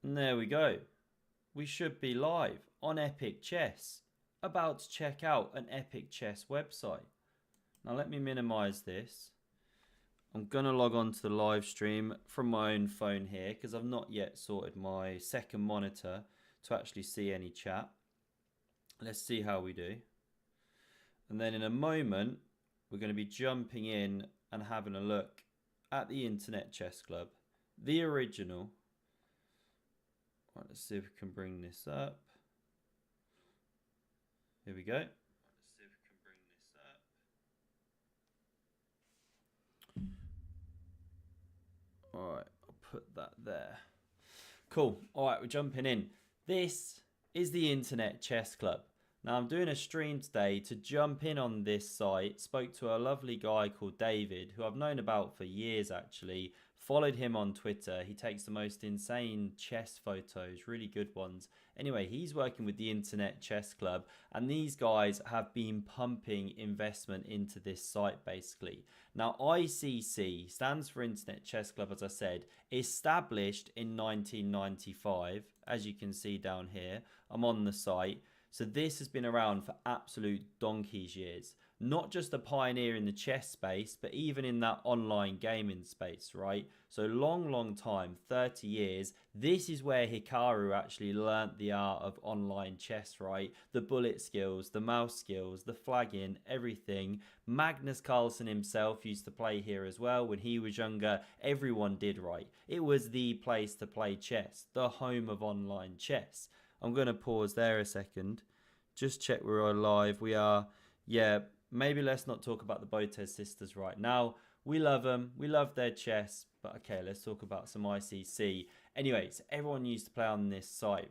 And there we go. We should be live on Epic Chess, about to check out an Epic Chess website. Now let me minimize this. I'm going to log on to the live stream from my own phone here because I've not yet sorted my second monitor to actually see any chat. Let's see how we do. And then in a moment, we're going to be jumping in and having a look at the Internet Chess Club, the original. Right, let's see if we can bring this up. Here we go. Let's see if we can bring this up. All right, I'll put that there. Cool. All right, we're jumping in. This is the Internet Chess Club. Now, I'm doing a stream today to jump in on this site. Spoke to a lovely guy called David, who I've known about for years, actually. Followed him on Twitter. He takes the most insane chess photos, really good ones. Anyway, he's working with the Internet Chess Club, and these guys have been pumping investment into this site, basically. Now, ICC stands for Internet Chess Club, as I said, established in 1995. As you can see down here, I'm on the site. So this has been around for absolute donkey's years. Not just a pioneer in the chess space, but even in that online gaming space, right? So long time, 30 years. This is where Hikaru actually learnt the art of online chess, right? The bullet skills, the mouse skills, the flagging, everything. Magnus Carlsen himself used to play here as well. When he was younger, everyone did, right? It was the place to play chess, the home of online chess. I'm going to pause there a second. Just check we're live. We are, yeah, maybe let's not talk about the Botez sisters right now. We love them. We love their chess. But okay, let's talk about some ICC. Anyways, everyone used to play on this site.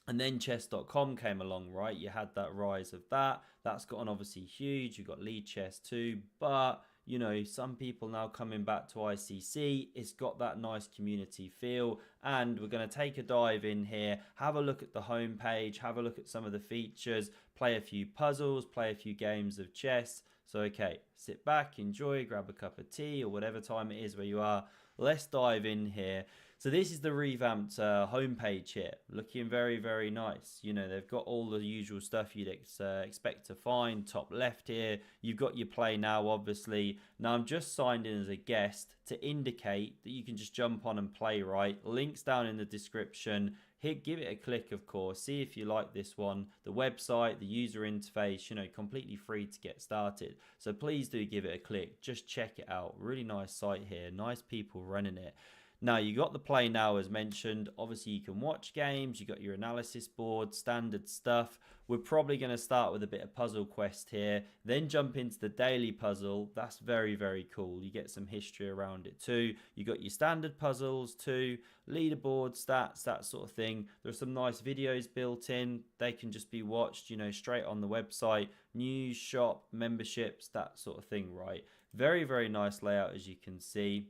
And then chess.com came along, right? You had that rise of that. That's gotten obviously huge. You've got Lead Chess too. But, you know, some people now coming back to ICC. It's got that nice community feel. And we're going to take a dive in here, have a look at the homepage, have a look at some of the features, play a few puzzles, play a few games of chess. So, okay, sit back, enjoy, grab a cup of tea or whatever time it is where you are. Let's dive in here. So this is the revamped homepage here, looking very nice. You know, they've got all the usual stuff you'd expect to find. Top left here, you've got your play now, obviously. Now I'm just signed in as a guest to indicate that you can just jump on and play, right? Links down in the description. Give it a click, of course. See if you like this one. The website, the user interface, you know, completely free to get started. So please do give it a click. Just check it out. Really nice site here. Nice people running it. Now, you got the play now as mentioned. Obviously, you can watch games. You got your analysis board, standard stuff. We're probably going to start with a bit of puzzle quest here, then jump into the daily puzzle. That's very cool. You get some history around it too. You got your standard puzzles too, leaderboard, stats, that sort of thing. There's some nice videos built in. They can just be watched, you know, straight on the website. News, shop, memberships, that sort of thing, right? Very nice layout, as you can see.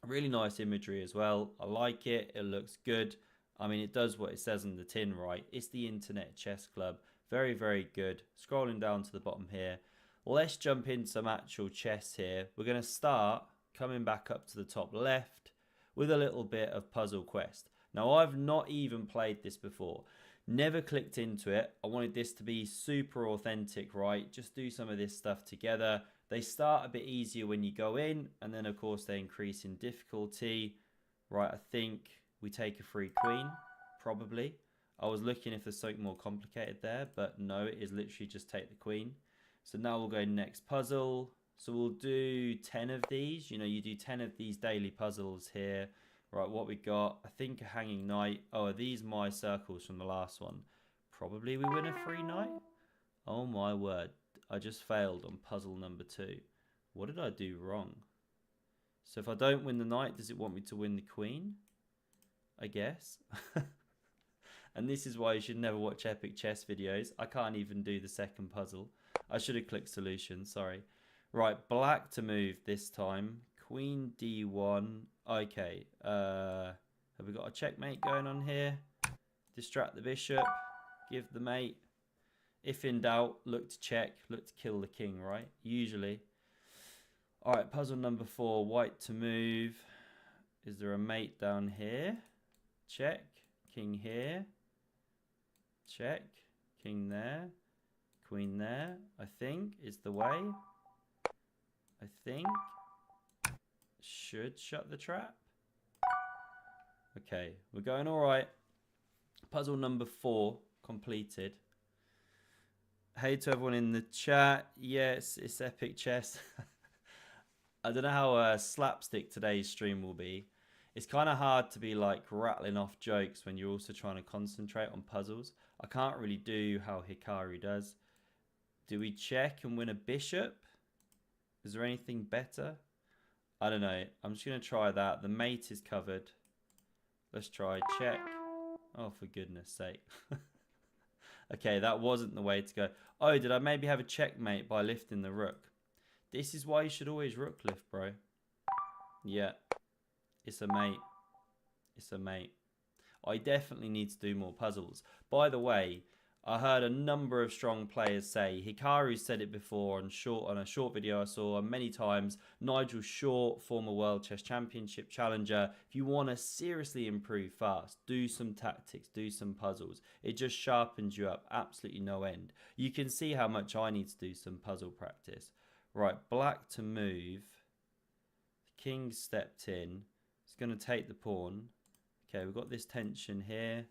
Really nice imagery as well. I like it. It looks good. I mean, it does what it says on the tin, right? It's the Internet Chess Club. Very good. Scrolling down to the bottom here. Let's jump into some actual chess here. We're going to start coming back up to the top left with a little bit of Puzzle Quest. Now, I've not even played this before. Never clicked into it. I wanted this to be super authentic, right? Just do some of this stuff together. They start a bit easier when you go in, and then of course they increase in difficulty. Right, I think we take a free queen, probably. I was looking if there's something more complicated there, but no, it is literally just take the queen. So now we'll go next puzzle. So we'll do 10 of these. You know, you do 10 of these daily puzzles here. Right, what we got, I think a hanging knight. Oh, are these my circles from the last one? Probably we win a free knight. Oh my word. I just failed on puzzle number 2. What did I do wrong? So if I don't win the knight, does it want me to win the queen? I guess. And this is why you should never watch Epic Chess videos. I can't even do the second puzzle. I should have clicked solution, sorry. Right, black to move this time. Queen D1. Okay, have we got a checkmate going on here? Distract the bishop. Give the mate. If in doubt, look to check, look to kill the king, right? Usually. All right, puzzle number 4, white to move. Is there a mate down here? Check. King here. Check. King there. Queen there, I think, is the way. I think. Should shut the trap. Okay, we're going all right. Puzzle number 4 completed. Hey to everyone in the chat. Yes, it's epic chess. I don't know how slapstick today's stream will be. It's kind of hard to be like rattling off jokes when you're also trying to concentrate on puzzles. I can't really do how Hikaru does. Do we check and win a bishop? Is there anything better? I don't know. I'm just going to try that. The mate is covered. Let's try check. Oh, for goodness sake. Okay, that wasn't the way to go. Oh, did I maybe have a checkmate by lifting the rook? This is why you should always rook lift, bro. Yeah. It's a mate. It's a mate. I definitely need to do more puzzles. By the way, I heard a number of strong players say, Hikaru said it before on a short video I saw many times, Nigel Short, former World Chess Championship challenger, if you want to seriously improve fast, do some tactics, do some puzzles. It just sharpens you up, absolutely no end. You can see how much I need to do some puzzle practice. Right, black to move. The king stepped in. It's going to take the pawn. Okay, we've got this tension here.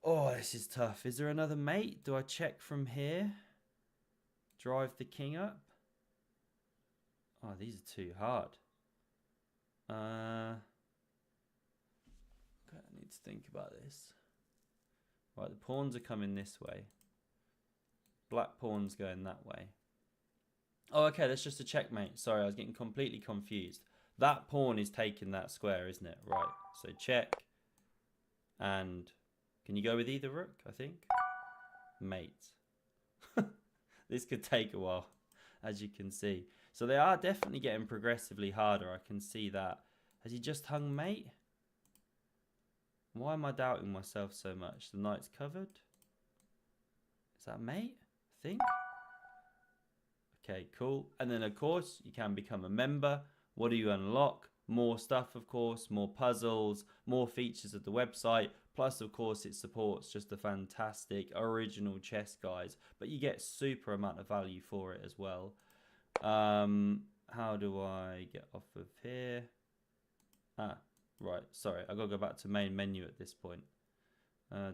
Oh, this is tough. Is there another mate? Do I check from here? Drive the king up? Oh, these are too hard. Okay, I need to think about this. Right, the pawns are coming this way. Black pawn's going that way. Oh, okay, that's just a checkmate. Sorry, I was getting completely confused. That pawn is taking that square, isn't it? Right, so check. And can you go with either rook, I think? Mate. This could take a while, as you can see. So they are definitely getting progressively harder. I can see that. Has he just hung mate? Why am I doubting myself so much? The knight's covered. Is that mate? I think. Okay, cool. And then, of course, you can become a member. What do you unlock? More stuff, of course, more puzzles, more features of the website. Plus, of course, it supports just a fantastic original chess guides. But you get super amount of value for it as well. How do I get off of here? Ah, right. Sorry, I've got to go back to main menu at this point. All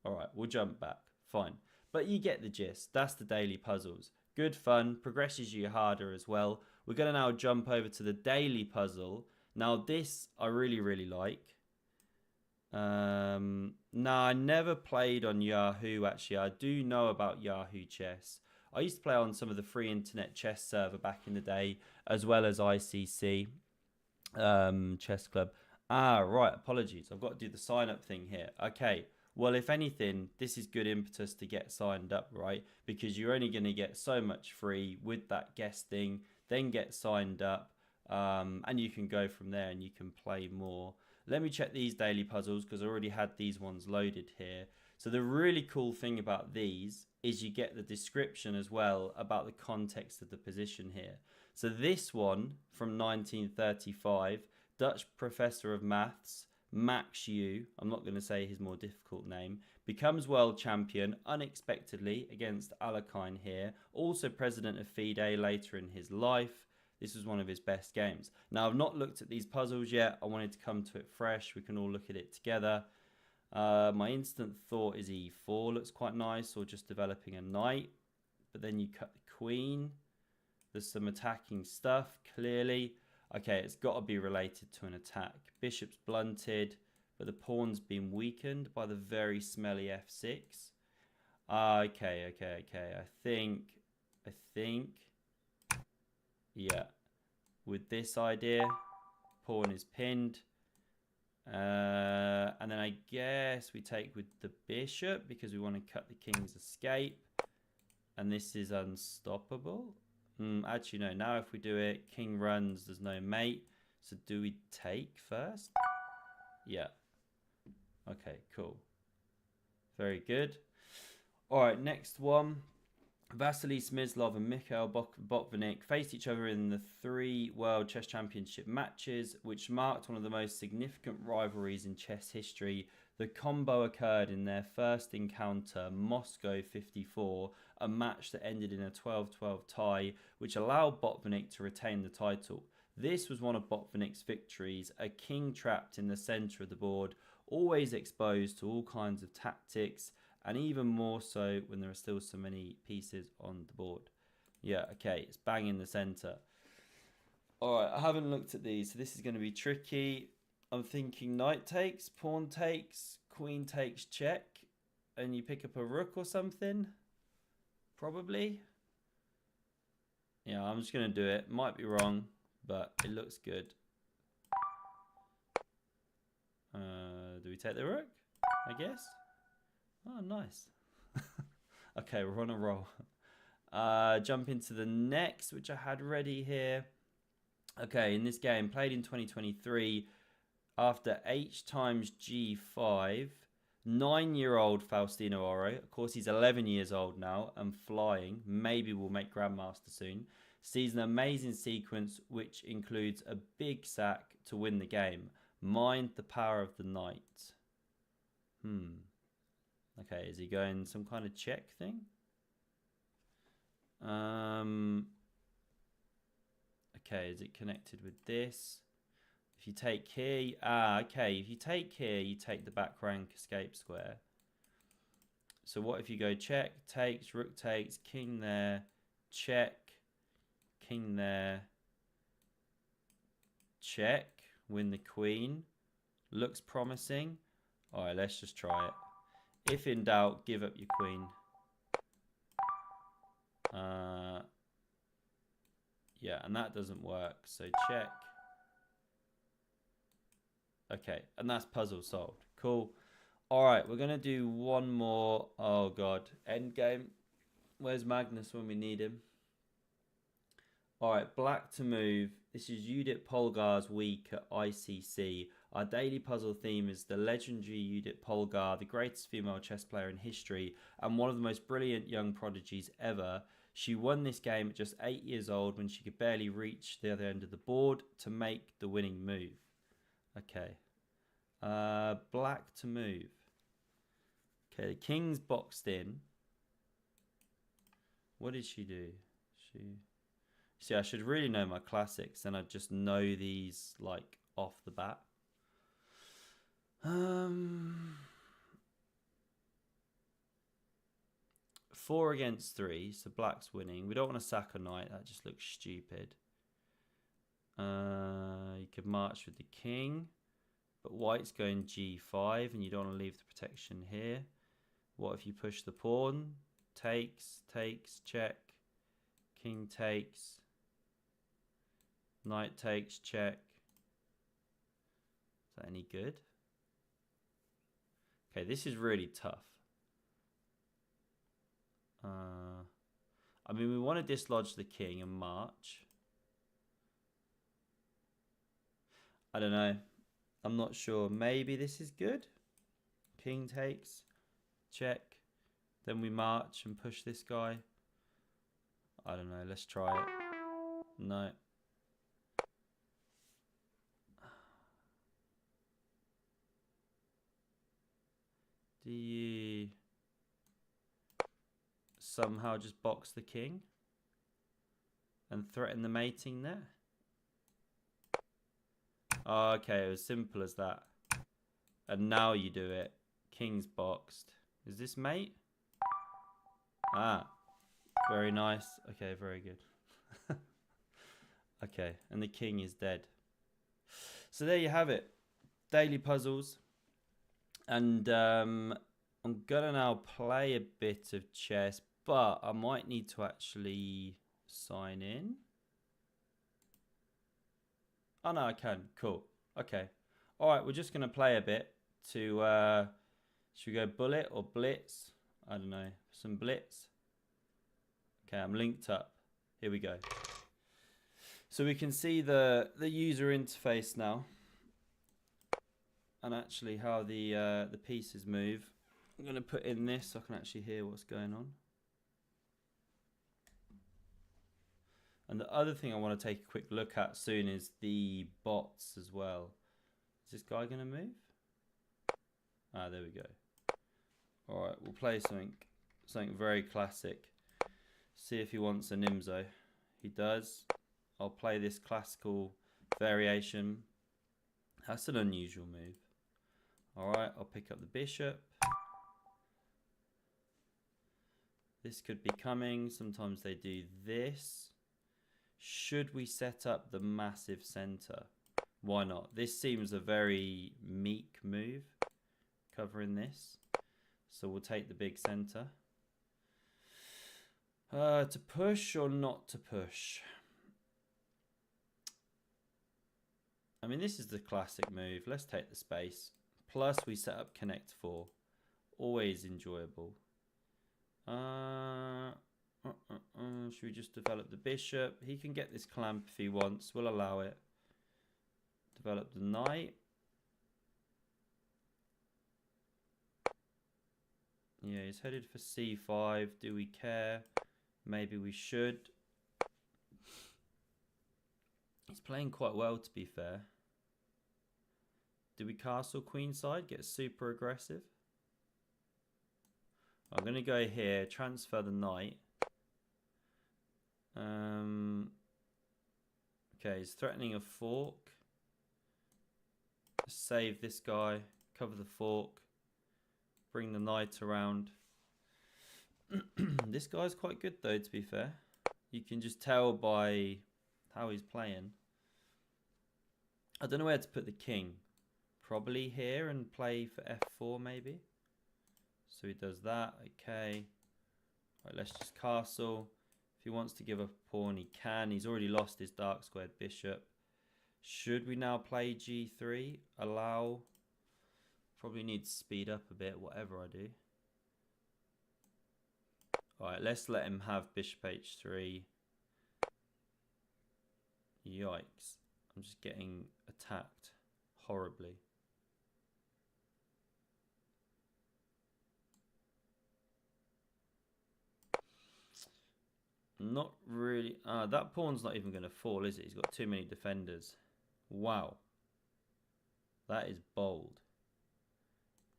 right, we'll jump back. Fine. But you get the gist. That's the daily puzzles. Good fun. Progresses you harder as well. We're going to now jump over to the daily puzzle. Now, this I really, really like. Now, I never played on Yahoo, actually. I do know about Yahoo Chess. I used to play on some of the free internet chess server back in the day, as well as ICC Chess Club. Ah, right. Apologies. I've got to do the sign up thing here. Okay. Well, if anything, this is good impetus to get signed up, right? Because you're only going to get so much free with that guest thing, then get signed up, and you can go from there and you can play more. Let me check these daily puzzles because I already had these ones loaded here. So the really cool thing about these is you get the description as well about the context of the position here. So this one from 1935, Dutch professor of maths, Max Yu, I'm not going to say his more difficult name, becomes world champion unexpectedly against Alekhine here, also president of FIDE later in his life. This was one of his best games. Now, I've not looked at these puzzles yet. I wanted to come to it fresh. We can all look at it together. My instant thought is e4 looks quite nice, or just developing a knight. But then you cut the queen. There's some attacking stuff, clearly. Okay, it's got to be related to an attack. Bishop's blunted, but the pawn's been weakened by the very smelly f6. Okay. I think, yeah, with this idea, pawn is pinned. And then I guess we take with the bishop because we want to cut the king's escape. And this is unstoppable. Actually, no. Now if we do it, king runs, there's no mate. So do we take first? Yeah. Okay, cool. Very good. All right, next one. Vasily Smyslov and Mikhail Botvinnik faced each other in the 3 World Chess Championship matches, which marked one of the most significant rivalries in chess history. The combo occurred in their first encounter, Moscow 54, a match that ended in a 12-12 tie, which allowed Botvinnik to retain the title. This was one of Botvinnik's victories, a king trapped in the centre of the board, always exposed to all kinds of tactics, and even more so when there are still so many pieces on the board. Yeah, okay, it's bang in the centre. Alright, I haven't looked at these, so this is going to be tricky. I'm thinking knight takes, pawn takes, queen takes, check, and you pick up a rook or something? Probably. Yeah, I'm just going to do it. Might be wrong, but it looks good. Do we take the rook? I guess. Oh, nice. Okay, we're on a roll. Jump into the next, which I had ready here. Okay, in this game, played in 2023, after h times g5, 9-year-old Faustino Oro, of course he's 11 years old now and flying, maybe will make Grandmaster soon, sees an amazing sequence which includes a big sack to win the game. Mind the power of the knight. Okay, is he going some kind of check thing? Okay, is it connected with this? If you take here, okay, if you take here, you take the back rank escape square. So what if you go check, takes, rook takes, king there, check, king there, check, win the queen. Looks promising. All right, let's just try it. If in doubt, give up your queen. Yeah, and that doesn't work. So check. Okay, and that's puzzle solved. Cool. All right, we're going to do one more. Oh, God. Endgame. Where's Magnus when we need him? All right, black to move. This is Judith Polgar's week at ICC. Our daily puzzle theme is the legendary Judith Polgar, the greatest female chess player in history and one of the most brilliant young prodigies ever. She won this game at just 8 years old when she could barely reach the other end of the board to make the winning move. Okay. Black to move. Okay, the king's boxed in. What did she do? See, I should really know my classics, and I'd just know these like off the bat. 4 against 3, so black's winning. We don't want to sack a knight, that just looks stupid. You could march with the king, but white's going g5, and you don't want to leave the protection here. What if you push the pawn? Takes, takes, check. King takes. Knight takes, check. Is that any good? Okay, this is really tough. I mean, we want to dislodge the king and march. I don't know. I'm not sure. Maybe this is good. King takes, check. Then we march and push this guy. I don't know. Let's try it. No. Do you somehow just box the king and threaten the mating there? Oh, okay, it was simple as that. And now you do it. King's boxed. Is this mate? Ah, very nice. Okay, very good. Okay, and the king is dead. So there you have it. Daily puzzles. And I'm gonna now play a bit of chess, but I might need to actually sign in. Oh no, I can. Cool. Okay. All right, we're just gonna play a bit to. Should we go bullet or blitz? I don't know. Some blitz. Okay, I'm linked up. Here we go. So we can see the user interface now. And actually how the pieces move. I'm going to put in this so I can actually hear what's going on. And the other thing I want to take a quick look at soon is the bots as well. Is this guy going to move? Ah, there we go. All right, we'll play something very classic. See if he wants a Nimzo. He does. I'll play this classical variation. That's an unusual move. All right, I'll pick up the bishop. This could be coming. Sometimes they do this. Should we set up the massive center? Why not? This seems a very meek move, covering this. So we'll take the big center. To push or not to push? I mean, this is the classic move. Let's take the space. Plus, we set up connect 4. Always enjoyable. Should we just develop the bishop? He can get this clamp if he wants. We'll allow it. Develop the knight. Yeah, he's headed for c5. Do we care? Maybe we should. He's playing quite well, to be fair. Do we castle queenside? Get super aggressive? I'm going to go here, transfer the knight. Okay, he's threatening a fork. Save this guy, cover the fork, bring the knight around. This guy's quite good though, to be fair. You can just tell by how he's playing. I don't know where to put the king. Probably here and play for f4 maybe. So he does that, okay. Right, let's just castle. If he wants to give up a pawn, he can. He's already lost his dark squared bishop. Should we now play g3? Allow. Probably need to speed up a bit, whatever I do. Alright, let's let him have bishop h3. Yikes. I'm just getting attacked horribly. Not really. That pawn's not even going to fall, is it? He's got too many defenders. Wow. That is bold.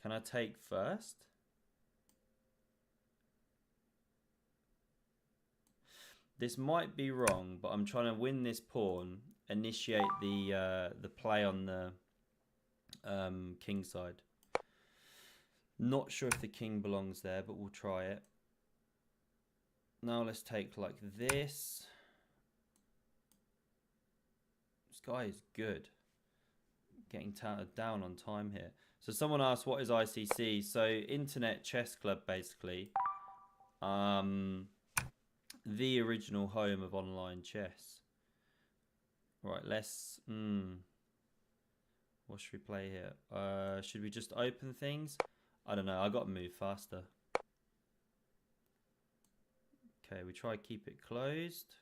Can I take first? This might be wrong, but I'm trying to win this pawn, initiate the play on the king side. Not sure if the king belongs there, but we'll try it. Now let's take like this. This guy is good. Getting down on time here. So someone asked, what is ICC? So Internet Chess Club, basically. The original home of online chess. Right, let's... what should we play here? Should we just open things? I don't know. I got to move faster. Okay, we try to keep it closed.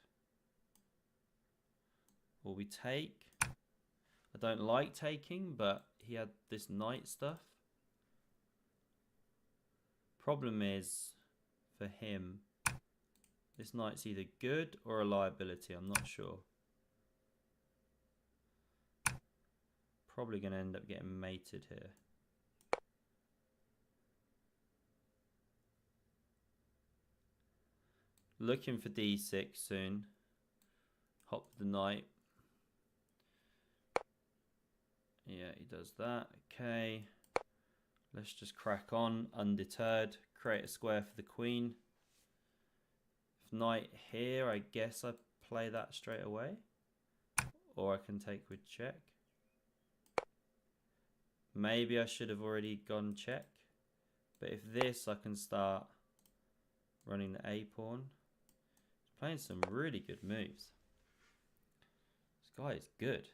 Or we take. I don't like taking, but he had this knight stuff. Problem is, for him, this knight's either good or a liability. I'm not sure. Probably going to end up getting mated here. Looking for d6 soon. Hop the knight. Yeah, he does that. Okay. Let's just crack on, undeterred. Create a square for the queen. If knight here, I guess I play that straight away. Or I can take with check. Maybe I should have already gone check. But if this, I can start running the A pawn. He's playing some really good moves. This guy is good.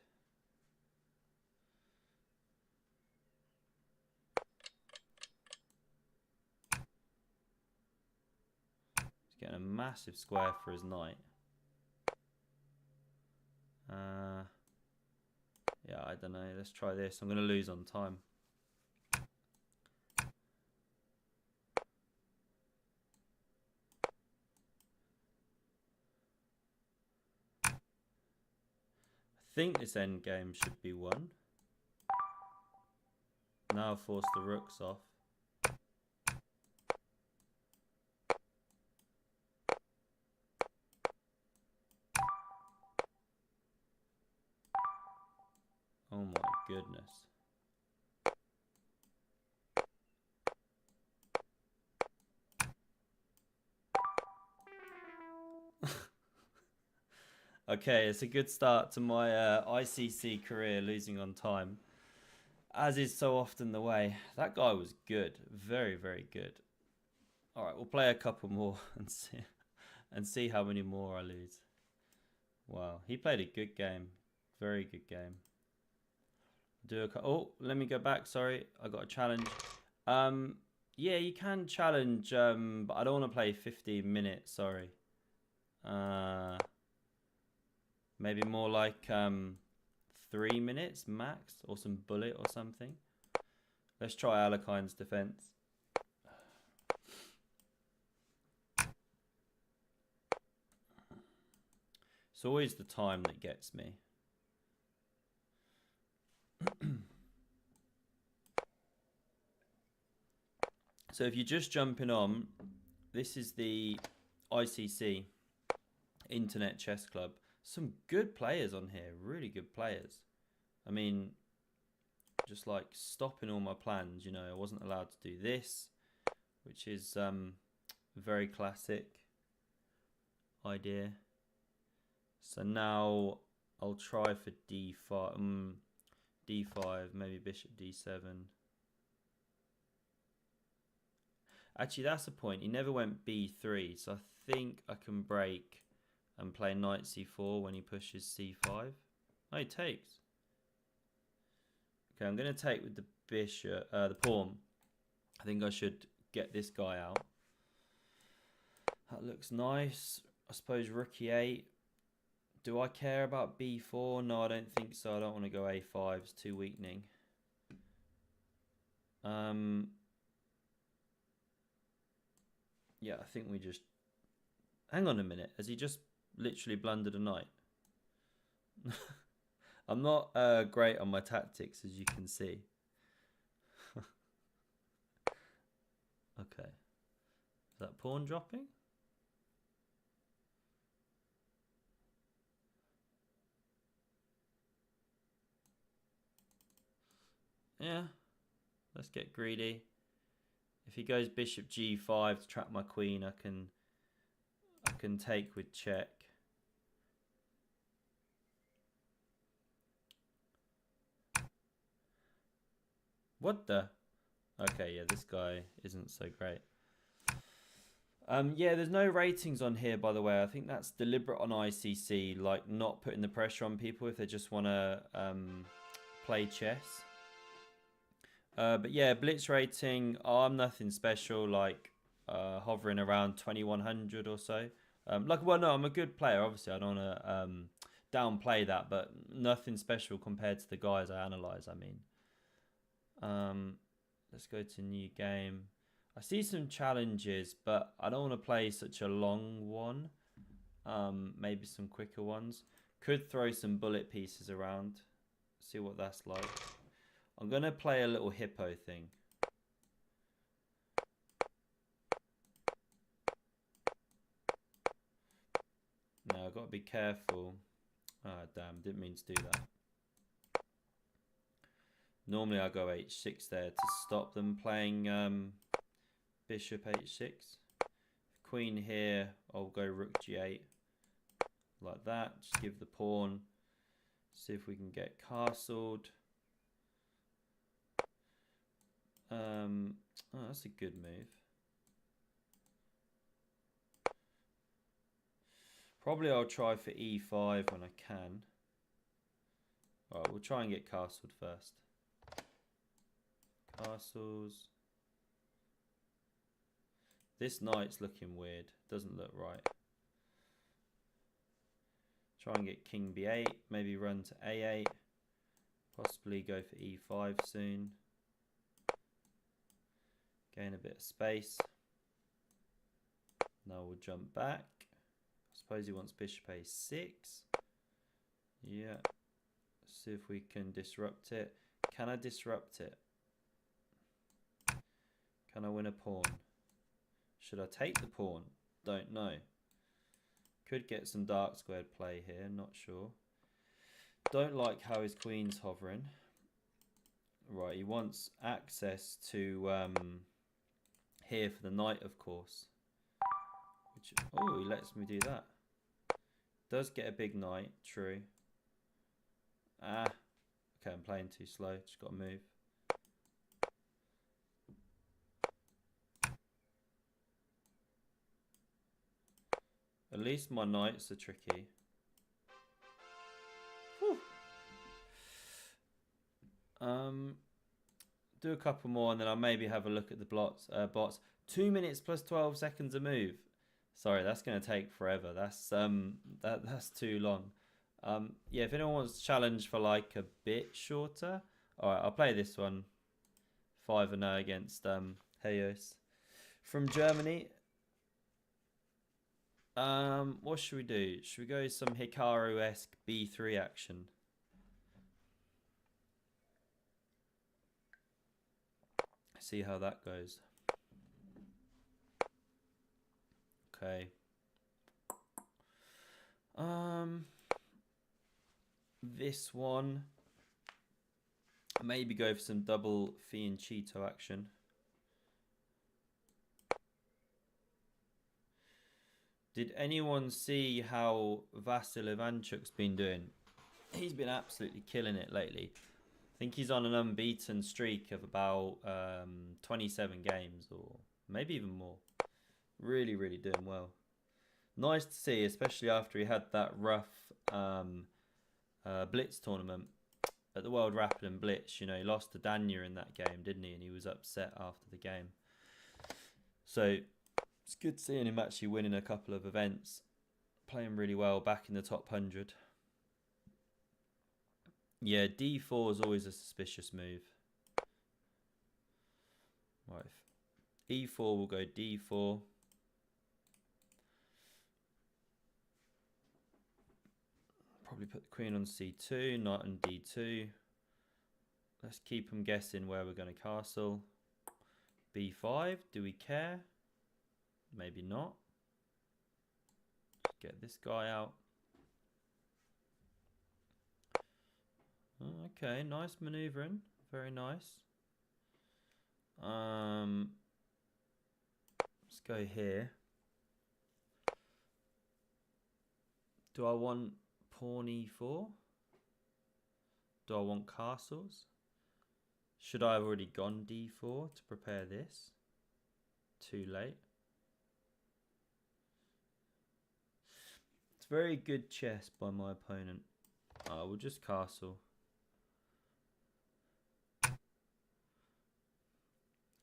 He's getting a massive square for his knight. Yeah, I don't know. Let's try this. I'm going to lose on time. think this endgame should be won. Now force the rooks off. Oh my goodness. Okay, it's a good start to my ICC career, losing on time. As is so often the way. That guy was good. Very, very good. Alright, we'll play a couple more and see how many more I lose. Wow, he played a good game. Very good game. Oh, let me go back. Sorry, I got a challenge. Yeah, you can challenge, but I don't want to play 15 minutes. Sorry. Maybe more like 3 minutes max, or some bullet or something. Let's try Alakine's defense. It's always the time that gets me. So if you're just jumping on, this is the ICC Internet Chess Club. Some good players on here, really good players. I mean, just like stopping all my plans, you know, I wasn't allowed to do this, which is a very classic idea. So now I'll try for d5, d5, maybe bishop d7. Actually, that's the point. He never went b3, so I think I can break and play knight c4 when he pushes c5. Oh, he takes. Okay, I'm going to take with the bishop, the pawn. I think I should get this guy out. That looks nice. I suppose rook e8. Do I care about b4? No, I don't think so. I don't want to go a5. It's too weakening. Yeah, I think we just... Hang on a minute. Has he just literally blundered a knight? I'm not great on my tactics, as you can see. Okay. Is that pawn dropping? Yeah. Let's get greedy. If he goes bishop g5 to trap my queen, I can take with check. What the? Okay, yeah, this guy isn't so great. Yeah, there's no ratings on here, by the way. I think that's deliberate on ICC, like not putting the pressure on people if they just want to play chess. But yeah, blitz rating, I'm nothing special, like hovering around 2100 or so. Well, no, I'm a good player, obviously. I don't want to downplay that, but nothing special compared to the guys I analyze, I mean. Let's go to new game. I see some challenges, but I don't want to play such a long one. Maybe some quicker ones. Could throw some bullet pieces around. See what that's like. I'm going to play a little hippo thing. Now, I've got to be careful. Ah, damn, didn't mean to do that. Normally I go h6 there to stop them playing bishop h6. Queen here, I'll go rook g8. Like that, just give the pawn. See if we can get castled. Oh, that's a good move. Probably I'll try for e5 when I can. Alright, we'll try and get castled first. Castles. This knight's looking weird. Doesn't look right. Try and get king b8. Maybe run to a8. Possibly go for e5 soon. Gain a bit of space. Now we'll jump back. I suppose he wants bishop a6. Yeah. See if we can disrupt it. Can I disrupt it? Can I win a pawn? Should I take the pawn? Don't know. Could get some dark squared play here, not sure. Don't like how his queen's hovering. Right, he wants access to here for the knight, of course. Which, oh, he lets me do that. Does get a big knight, true. Ah, okay, I'm playing too slow. Just got to move. At least my knights are tricky. Whew. Do a couple more and then I'll maybe have a look at the bots. 2 minutes plus 12 seconds a move. Sorry, that's going to take forever. That's too long. Yeah, if anyone wants to challenge for like a bit shorter, all right, I'll play this one. 5-0 against Hayos from Germany. What should we do? Should we go some Hikaru-esque B3 action? See how that goes. Okay. This one. Maybe go for some double fianchetto action. Did anyone see how Vasil Ivanchuk's been doing? He's been absolutely killing it lately. I think he's on an unbeaten streak of about 27 games or maybe even more. Really, really doing well. Nice to see, especially after he had that rough blitz tournament at the World Rapid and Blitz. You know, he lost to Danya in that game, didn't he? And he was upset after the game. So it's good seeing him actually winning a couple of events. Playing really well, back in the top 100. Yeah, D4 is always a suspicious move. Right. E4 will go D4. Probably put the queen on C2, knight on D2. Let's keep them guessing where we're going to castle. B5, do we care? Maybe not. Let's get this guy out. Okay, nice maneuvering. Very nice. Let's go here. Do I want pawn E4? Do I want castles? Should I have already gone D4 to prepare this? Too late. It's very good chess by my opponent. We'll just castle.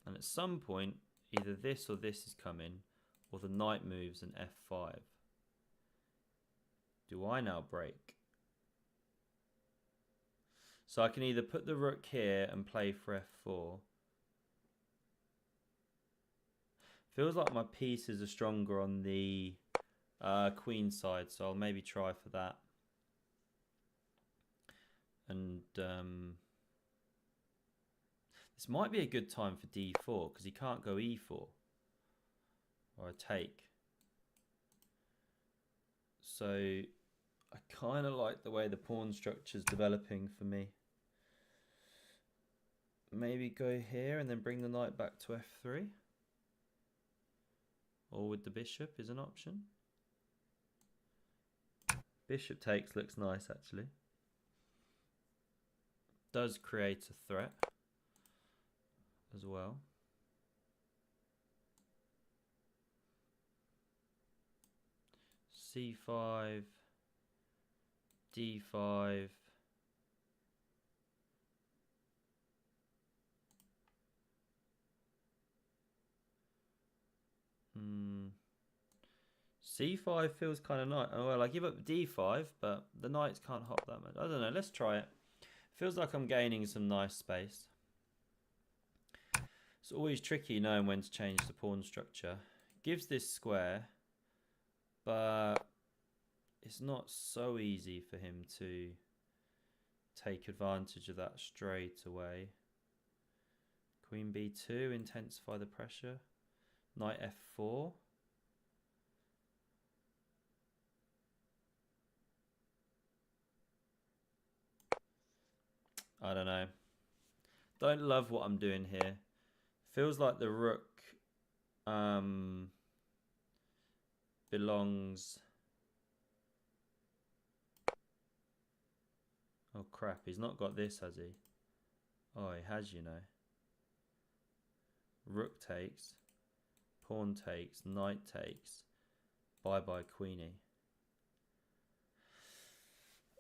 And at some point, either this or this is coming, or the knight moves and F5. Do I now break? So I can either put the rook here and play for F4. Feels like my pieces are stronger on the queen side, so I'll maybe try for that. And this might be a good time for D4 because he can't go E4 or a take. So I kind of like the way the pawn structure is developing for me. Maybe go here and then bring the knight back to F3. Or with the bishop is an option. Bishop takes looks nice actually. Does create a threat as well. C5, D5. C5 feels kind of nice. Oh, well, I give up D5, but the knights can't hop that much. I don't know. Let's try it. Feels like I'm gaining some nice space. It's always tricky knowing when to change the pawn structure. Gives this square, but it's not so easy for him to take advantage of that straight away. Queen b2, intensify the pressure. Knight f4. I don't know. Don't love what I'm doing here. Feels like the rook belongs... Oh crap, he's not got this, has he? Oh, he has, you know. Rook takes, pawn takes, knight takes. Bye-bye, queenie.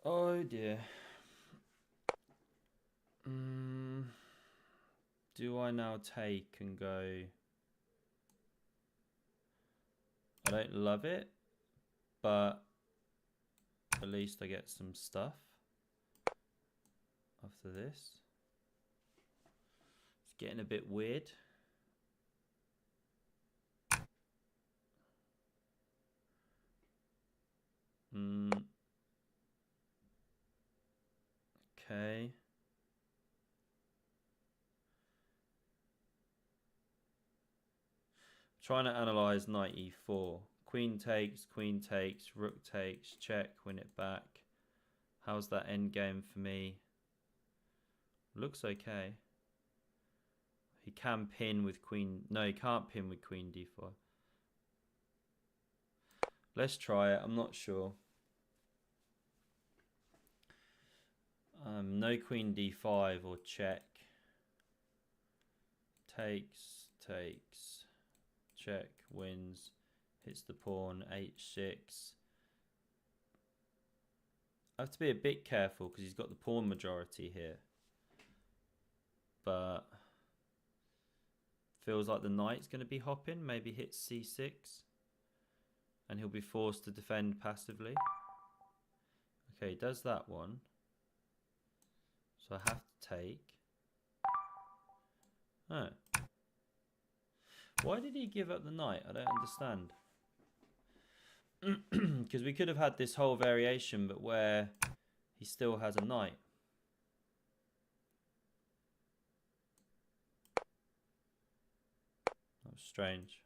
Oh dear. Do I now take and go... I don't love it, but at least I get some stuff after this. It's getting a bit weird. Okay. Trying to analyze knight e4. Queen takes, rook takes, check, win it back. How's that end game for me? Looks okay. He can pin with queen. No, he can't pin with queen d4. Let's try it. I'm not sure. No queen d5 or check. Takes, check, wins, hits the pawn, h6. I have to be a bit careful because he's got the pawn majority here. But feels like the knight's going to be hopping, maybe hits c6. And he'll be forced to defend passively. Okay, he does that one. So I have to take. Oh. Why did he give up the knight? I don't understand. Because we could have had this whole variation, but where he still has a knight. That was strange.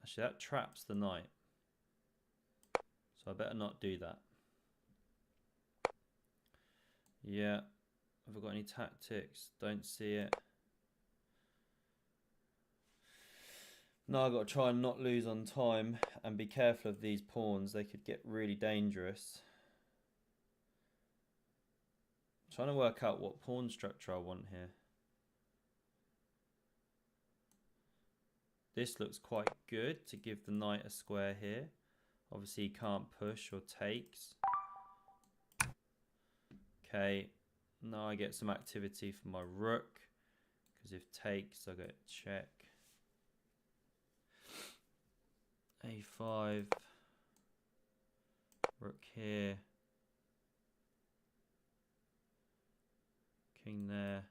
Actually, that traps the knight. So I better not do that. Yeah. Have I got any tactics? Don't see it. Now I've got to try and not lose on time and be careful of these pawns. They could get really dangerous. I'm trying to work out what pawn structure I want here. This looks quite good to give the knight a square here. Obviously he can't push or takes. Okay, now I get some activity for my rook. Because if takes, I get check. a5. Rook here. King there.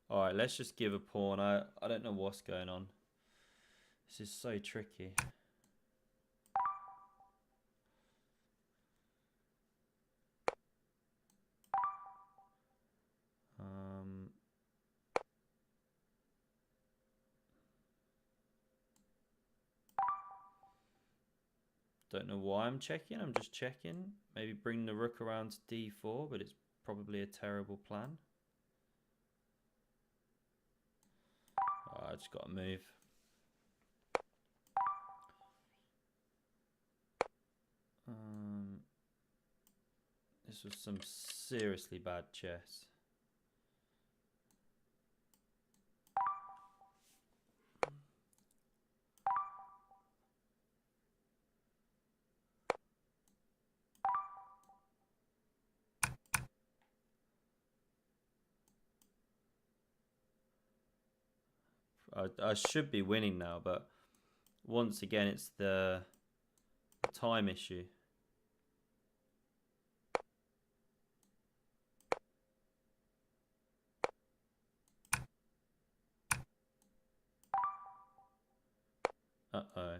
Alright, let's just give a pawn. I don't know what's going on. This is so tricky. Don't know why I'm checking. I'm just checking. Maybe bring the rook around to d4, but it's probably a terrible plan. Oh, I just got to move. This was some seriously bad chess. I should be winning now, but once again, it's the time issue. Uh-oh.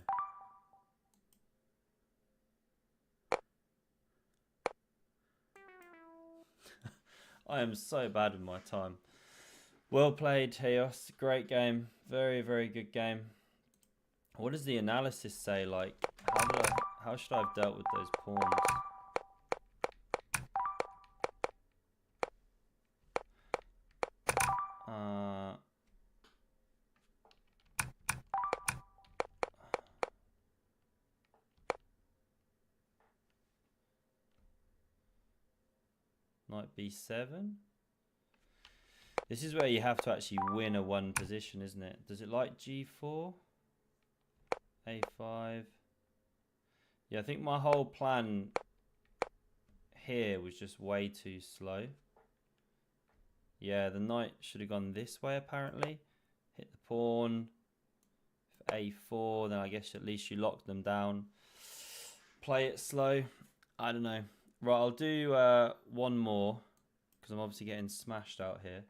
I am so bad with my time. Well played, Teos. Great game. Very, very good game. What does the analysis say? Like, how should I have dealt with those pawns? Knight b7. This is where you have to actually win a one position, isn't it? Does it like g4? a5. Yeah, I think my whole plan here was just way too slow. Yeah, the knight should have gone this way apparently. Hit the pawn. a4, then I guess at least you lock them down. Play it slow. I don't know. Right, I'll do one more because I'm obviously getting smashed out here.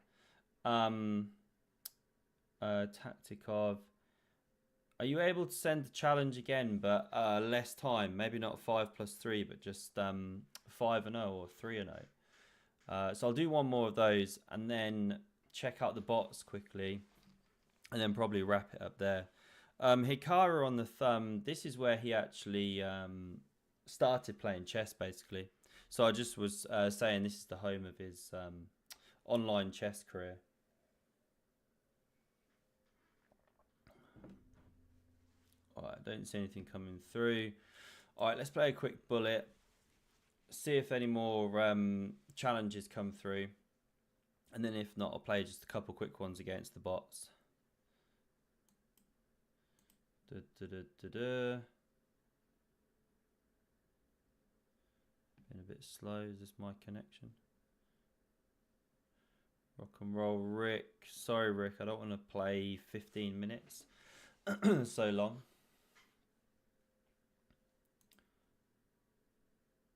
Taktikov. Are you able to send the challenge again, but less time? Maybe not 5+3, but just 5-0 or 3-0. So I'll do one more of those and then check out the bots quickly and then probably wrap it up there. Hikaru on the thumb. This is where he actually started playing chess, basically. So I just was saying this is the home of his online chess career. Alright, I don't see anything coming through. Alright, let's play a quick bullet. See if any more challenges come through. And then if not, I'll play just a couple quick ones against the bots. Been a bit slow. Is this my connection? Rock and roll, Rick. Sorry, Rick. I don't want to play 15 minutes. So long.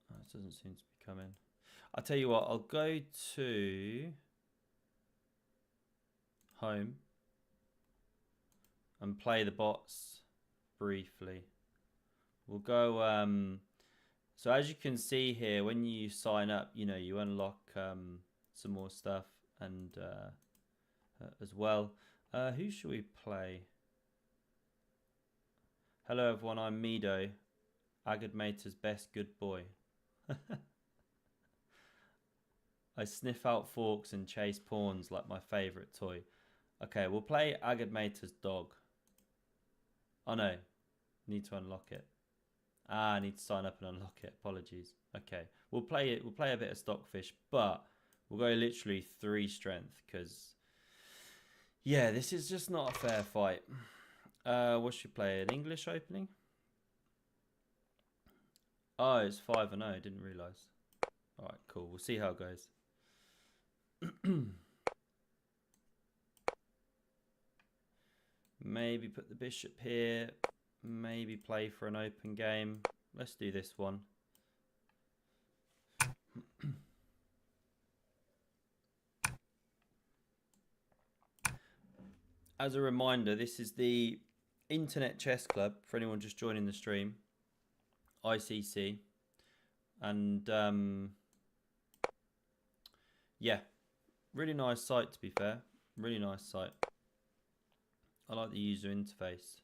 It doesn't seem to be coming. I'll tell you what. I'll go to home and play the bots briefly. We'll go. So as you can see here, when you sign up, you know, you unlock some more stuff and as well. Who should we play? Hello everyone, I'm Mido, Agadmator's best good boy. I sniff out forks and chase pawns like my favourite toy. Okay, we'll play Agadmator's dog. Oh no, need to unlock it. I need to sign up and unlock it. Apologies. Okay, we'll play it. We'll play a bit of Stockfish, but we'll go literally 3 strength because, yeah, this is just not a fair fight. What should we play? An English opening? Oh, it's 5-0. Didn't realise. All right, cool. We'll see how it goes. Maybe put the bishop here. Maybe play for an open game. Let's do this one. As a reminder, this is the Internet Chess Club for anyone just joining the stream. ICC. And yeah, really nice site, to be fair. Really nice site. I like the user interface.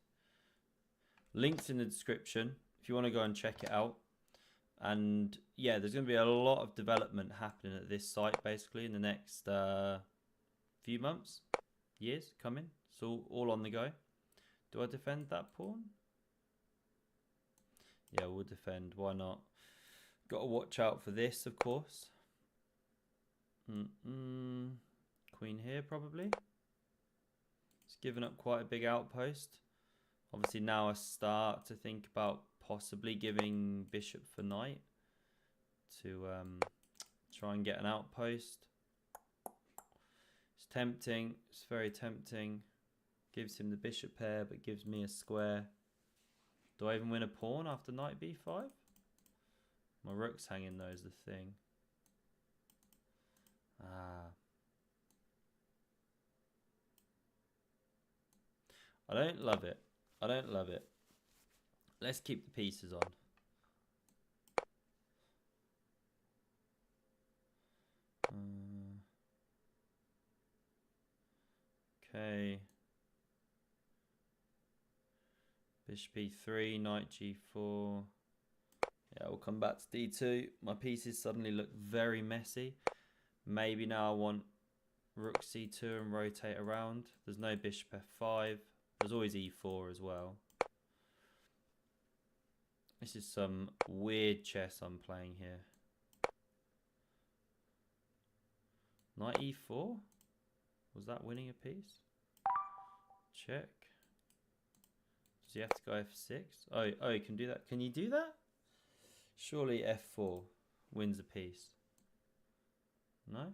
Links in the description if you want to go and check it out. And yeah, there's going to be a lot of development happening at this site basically in the next few months, years coming. So all on the go. Do I defend that pawn? Yeah, we'll defend. Why not? Got to watch out for this, of course. Queen here, probably. It's given up quite a big outpost. Obviously now I start to think about possibly giving bishop for knight to try and get an outpost. It's tempting. It's very tempting. Gives him the bishop pair, but gives me a square. Do I even win a pawn after knight b5? My rook's hanging though is the thing. I don't love it. I don't love it. Let's keep the pieces on. Okay. Bishop e3, knight g4. Yeah, we'll come back to d2. My pieces suddenly look very messy. Maybe now I want rook c2 and rotate around. There's no bishop f5. There's always e4 as well. This is some weird chess I'm playing here. Knight e4? Was that winning a piece? Check. Does he have to go f6? Oh, you can do that. Can you do that? Surely f4 wins a piece. No?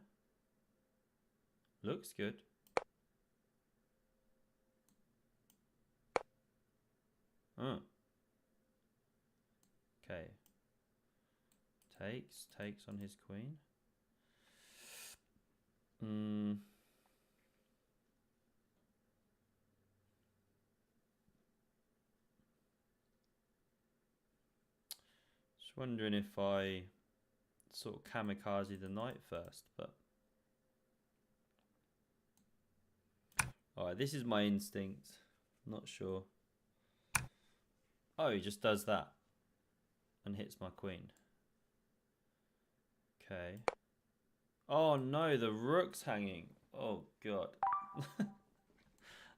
Looks good. Oh. Okay. Takes on his queen. Just wondering if I sort of kamikaze the knight first, but alright, this is my instinct. Not sure. Oh, he just does that and hits my queen. Okay. Oh no, the rook's hanging. Oh god.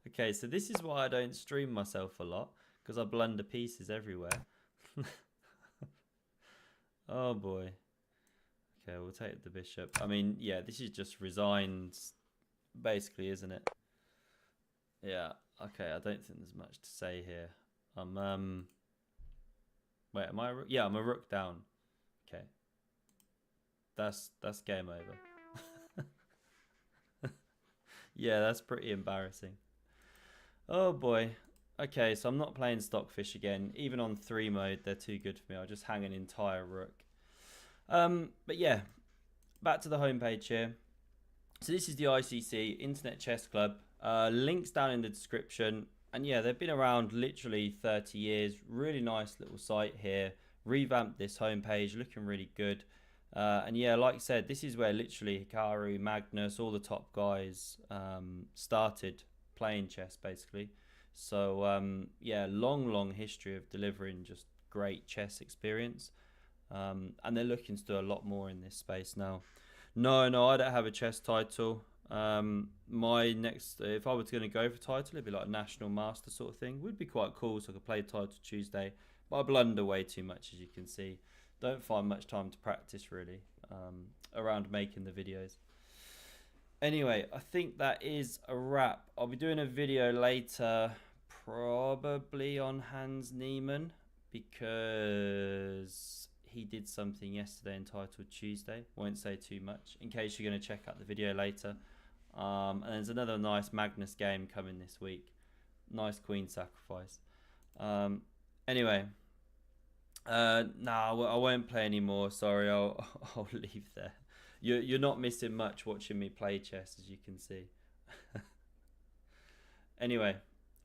Okay, so this is why I don't stream myself a lot, because I blunder pieces everywhere. Oh boy. Okay, we'll take the bishop. I mean, yeah, this is just resigned, basically, isn't it? Yeah. Okay, I don't think there's much to say here. Wait, am I a rook? Yeah, I'm a rook down. Okay. That's game over. Yeah, that's pretty embarrassing. Oh boy. Okay, so I'm not playing Stockfish again. Even on 3 mode, they're too good for me. I'll just hang an entire rook. But yeah, back to the homepage here. So this is the ICC, Internet Chess Club. Links down in the description. And yeah, they've been around literally 30 years. Really nice little site here. Revamped this homepage, looking really good. And yeah, like I said, this is where literally Hikaru, Magnus, all the top guys started playing chess, basically. So yeah, long history of delivering just great chess experience. And they're looking to do a lot more in this space now. No, I don't have a chess title. My next, if I was going to go for title, it'd be like a national master sort of thing. Would be quite cool, so I could play title Tuesday. But I blunder way too much, as you can see. Don't find much time to practice really around making the videos. Anyway, I think that is a wrap. I'll be doing a video later, probably on Hans Niemann, because he did something yesterday entitled Tuesday. Won't say too much in case you're going to check out the video later. And there's another nice Magnus game coming this week. Nice queen sacrifice. Anyway, no, I won't play anymore. Sorry, I'll leave there. You're not missing much watching me play chess, as you can see. Anyway,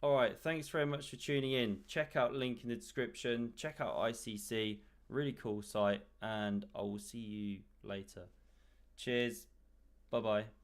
all right. Thanks very much for tuning in. Check out link in the description. Check out ICC. Really cool site, and I will see you later. Cheers. Bye bye.